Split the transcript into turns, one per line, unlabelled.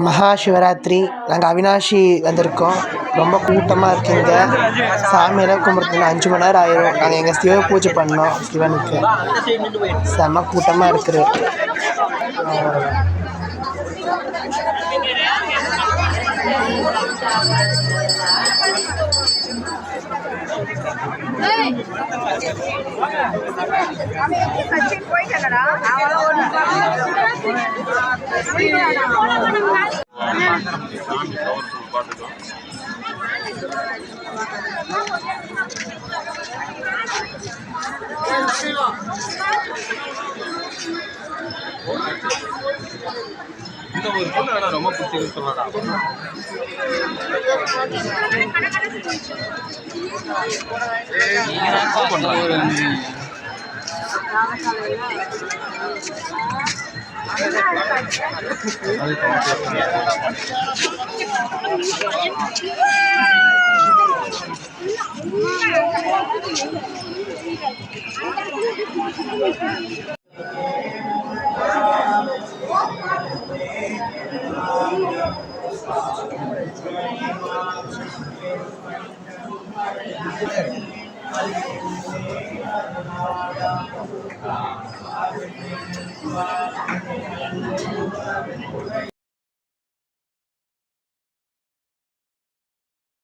மகா சிவராத்திரி. நாங்கள் அவினாஷி வந்திருக்கோம். ரொம்ப கூட்டமாக இருக்குங்க. சாமியெல்லாம் கும்பிட்றதுக்கு 5 மணி நேரம் ஆயிரும். நாங்கள் எங்கள் சிவ பூஜை பண்ணோம். சிவனுக்கு செம்ம கூட்டமாக இருக்குது.
இந்த ஒரு பொண்ணு ரொம்ப பிடிச்சிருக்கு சொல்லடா.